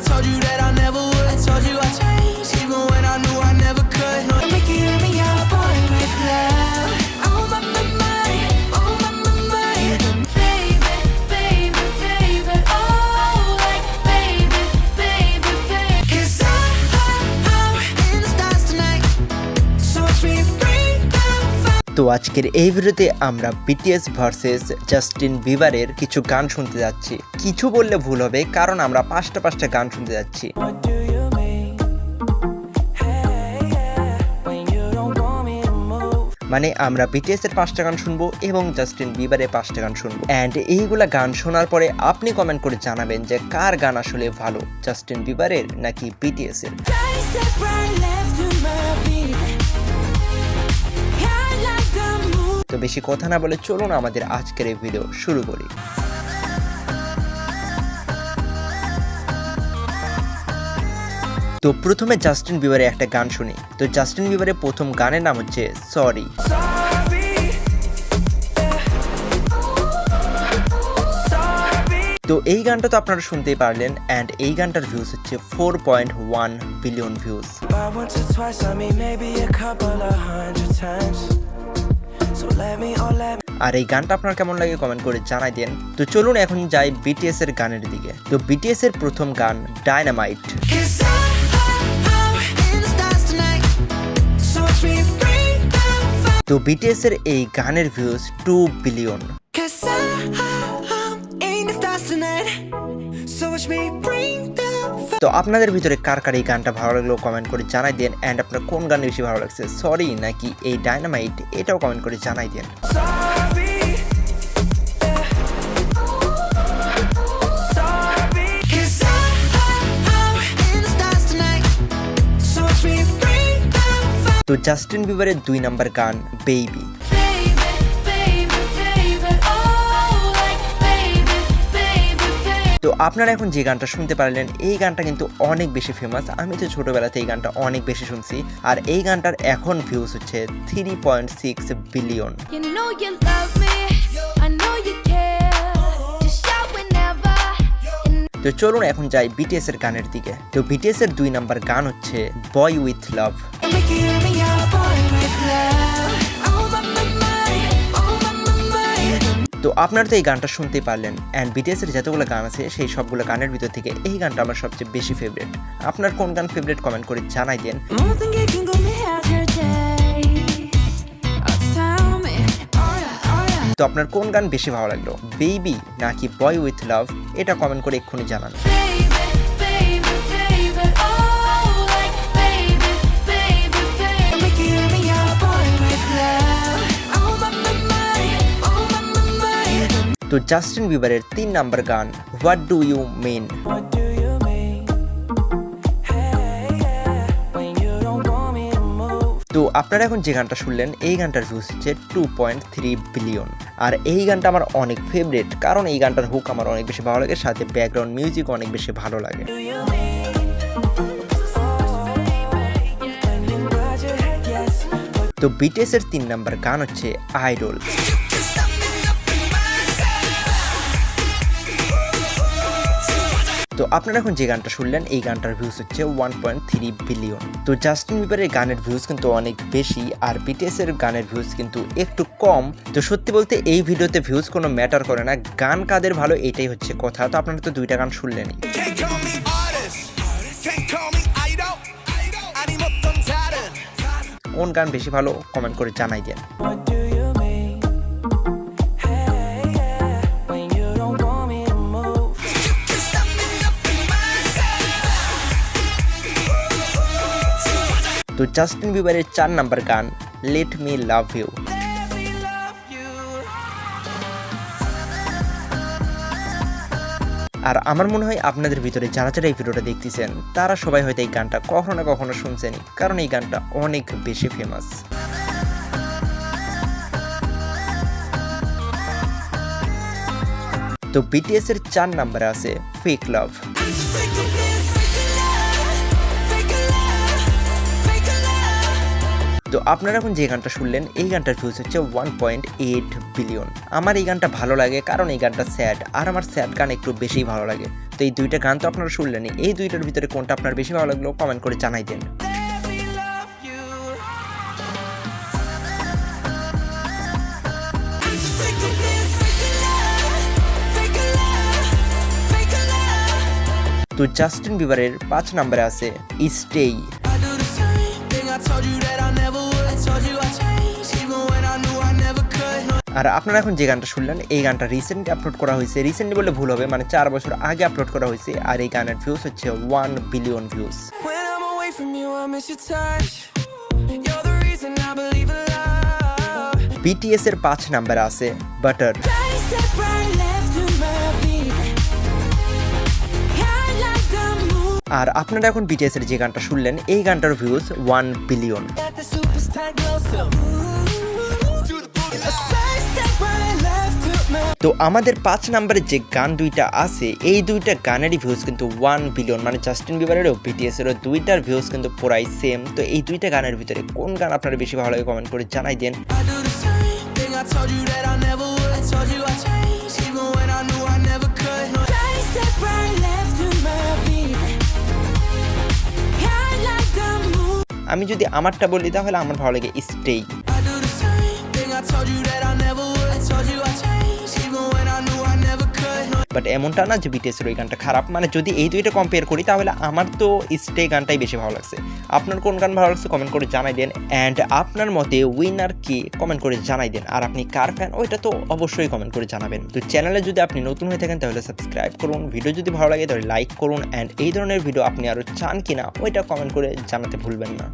told you that I never would. I told you I changed, even when I knew I never could. No, make you hear me out, boy, with love. Oh my, my, my, oh my, my, my. Baby, baby, baby, oh, like baby, baby, baby. 'Cause I'm in the stars tonight, so watch me bring down fire. তো আজকের এই ভিডিওতে আমরা BTS versus Justin বিবারের কিছু গান শুনতে যাচ্ছি। কিছু বললে ভুল হবে, কারণ আমরা পাঁচটা গান শুনতে যাচ্ছি। What do you mean? Hey, yeah, when you don't want me to move. মানে আমরা বিটিএস এর 5টা গান শুনবো এবং জাস্টিন বিবারের 5টা গান শুনবো। এন্ড এইগুলা গান শোনার পরে আপনি কমেন্ট করে জানাবেন যে কার গান আসলে ভালো, জাস্টিন বিবারের নাকি বিটিএস এর। Right step right left to my beat. I like the move. তো বেশি কথা না বলে চলুন আমাদের আজকের এই ভিডিও শুরু করি। তো প্রথমে জাস্টিন বিবারের একটা গান শুনি। তো জাস্টিন বিবারের প্রথম গানের নাম হচ্ছে সরি। তো এই গানটা তো আপনারা শুনতেই পারলেন, এন্ড এই গানটার ভিউজ হচ্ছে 4.1 billion views. Not once or twice, I mean maybe a couple of hundred times. So let me. আর এই গানটা আপনার কেমন লাগে কমেন্ট করে জানাই দেন। তো চলুন এখন যাই বিটিএস এর গানের দিকে। তো বিটিএস এর প্রথম গান dynamite. 'Cause I'm in the stars tonight, so watch me bring down fire. তো বিটিএস এর এই গানের views 2 billion. 'Cause I'm in the stars tonight, so watch me bring down fire. তো আপনাদের ভিতরে কার কার এই গানটা ভালো লাগলো কমেন্ট করে জানাই দেন, এন্ড আপনার কোন গান বেশি ভালো লাগছে, সরি নাকি এই ডায়নামাইট, এটাও কমেন্ট করে জানাই দেন। Sorry, yeah. Sorry, 'cause I'm in the stars tonight, so watch me bring down fire. তো জাস্টিন বিবারের 2 নম্বর গান baby. Baby, baby, baby, oh, like baby, baby, baby. তো আপনারা এখন যে গানটা শুনতে পারলেন এই গানটা কিন্তু অনেক বেশি ফেমাস। আমি তো ছোটবেলাতে এই গানটা অনেক বেশি শুনছি, আর এই গানটার এখন ভিউজ হচ্ছে 3.6 billion. You know you love me, I know you care. Just shout whenever. তো চলুন এখন যাই বিটিএস এর গানের দিকে। তো বিটিএস এর 2 নম্বর গান হচ্ছে বয় with love. Make you hear me out, boy, with love. Oh my, my, my, oh my, my, my. তো আপনারা তো এই গানটা শুনতেই পারলেন, অ্যান্ড বিটিএস এর যতগুলো গান আছে সেই সবগুলো গানের ভিতর থেকে এই গানটা আমার সবচেয়ে বেশি ফেভারিট। আপনার কোন গান ফেভারিট কমেন্ট করে জানাই দেন। Don't think you can go me out your day. Tell me, oh yeah, oh yeah. তো আপনার কোন গান বেশি ভালো লাগলো, বেবি নাকি বয় উইথ লাভ, এটা কমেন্ট করে এক্ষুনি জানান। Baby, baby, baby, oh, like baby, baby, baby. Make you hear me out, boy, with love. Oh my, my, my, oh my, my, my. তো জাস্টিন বিবারের 3 নম্বর গান what do you mean. What do you mean? Hey, yeah, when you don't want me to move. তো আপনারা এখন যে গানটা শুনলেন এই গানটার ভিউজ হচ্ছে 2.3 বিলিয়ন। আর এই গানটা আমার অনেক ফেভারিট, কারণ এই গানটার হুক আমার অনেক বেশি ভালো লাগে, সাথে ব্যাকগ্রাউন্ড মিউজিক অনেক বেশি ভালো লাগে। Do you mean? When you nod your head yes. তো বিটিএস এর 3 নম্বর গান হচ্ছে আইডল। তো আপনারা এখন যে গানটা শুনলেন এই গানটার ভিউজ হচ্ছে 1.3 বিলিয়ন। তো জাস্টিন বিবারের গানের ভিউজ কিন্তু অনেক বেশি, আর বিটিএস এর গানের ভিউজ কিন্তু একটু কম। তো সত্যি বলতে এই ভিডিওতে ভিউজ কোনো ম্যাটার করে না, গান কাদের ভালো এটাই হচ্ছে কথা। তো আপনারা তো 2টা গান শুনলেনই। Can't call me artist, can't call me idol. 아님 어떤 다른 কোন গান বেশি ভালো কমেন্ট করে জানাই দেন। What do you mean? Hey, yeah, when you don't want me to move. তো জাস্টিন বিবারের 4 নম্বর গান let me love you. Let me love you. আর আমার মনে হয় আপনাদের ভিতরে যারা যারা এই ভিডিওটা দেখতেছেন তারা সবাই হয়তো এই গানটা কখনো না কখনো শুনছেনই, কারণ এই গানটা অনেক বেশি ফেমাস। তো বিটিএস এর 4 নম্বরে আছে ফেক লাভ। তো আপনারা এখন যে গানটা শুনলেন এই গানটার ভিউজ হচ্ছে 1.8 বিলিয়ন। আমার এই গানটা ভালো লাগে কারণ এই গানটা স্যাড, আর আমার স্যাড গান একটু বেশি ভালো লাগে। তো এই দুইটা গান তো আপনারা শুনলেনই, এই দুইটার ভিতরে কোনটা আপনার বেশি ভালো লাগলো কমেন্ট করে জানাই দেন। Let me love you. I'm so sick of this fake love, fake love, fake love. তো জাস্টিন বিবারের 5 নম্বরে আছে স্টেই। I do the same thing. I told you that I never would. I told you I changed, even when I knew I never could. No. আর আপনারা এখন যে গানটা শুনলেন এই গানটা রিসেন্টলি আপলোড করা হয়েছে, রিসেন্টলি বলে ভুল হবে, মানে 4 বছর আগে আপলোড করা হয়েছে। আর এই গানের ভিউজ হচ্ছে 1 billion views. When I'm away from you, I miss your touch. You're the reason I believe in love. BTS এর 5 নম্বরে আছে butter. Try step right left to my beat. Yeah, like the moon. আর আপনারা এখন BTS এর যে গানটা শুনলেন এই গানটার views 1 billion. Got the superstar glow, so Do the booty. a side step right left to my. তো আমাদের 5 নম্বরে যে গান দুইটা আছে এই দুইটা গানেরই ভিউজ কিন্তু 1 বিলিয়ন, মানে জাস্টিন বিবারেরও বিটিএস এরও দুইটার ভিউজ কিন্তু পুরাই সেম। তো এই দুইটা গানের ভিতরে কোন গান আপনার বেশি ভালো লাগে কমেন্ট করে জানাই দেন। I do the same thing. I told you that I never would. I told you I changed, even when I knew I never could. No. Try step right left to my beat. Yeah, like the moon. আমি যদি আমারটা বলি তাহলে আমার ভালো লাগে স্টেই। I do the same thing. I told you that I never would. I told you I changed, even when I knew I never could. No. But এমনটা না যে বিটিএসের ওই গানটা খারাপ, মানে যদি এই দুইটা কম্পেয়ার করি তাহলে আমার তো স্টে গানটাই বেশি ভালো লাগছে। আপনার কোন গান ভালো লাগছে কমেন্ট করে জানাই দেন, অ্যান্ড আপনার মতে উইনার কে কমেন্ট করে জানাই দেন। আর আপনি কার ফ্যান ওইটা তো অবশ্যই কমেন্ট করে জানাবেন। তো চ্যানেলে যদি আপনি নতুন হয়ে থাকেন তাহলে সাবস্ক্রাইব করুন, ভিডিও যদি ভালো লাগে তাহলে লাইক করুন, অ্যান্ড এই ধরনের ভিডিও আপনি আরও চান কিনা ওইটা কমেন্ট করে জানাতে ভুলবেন না।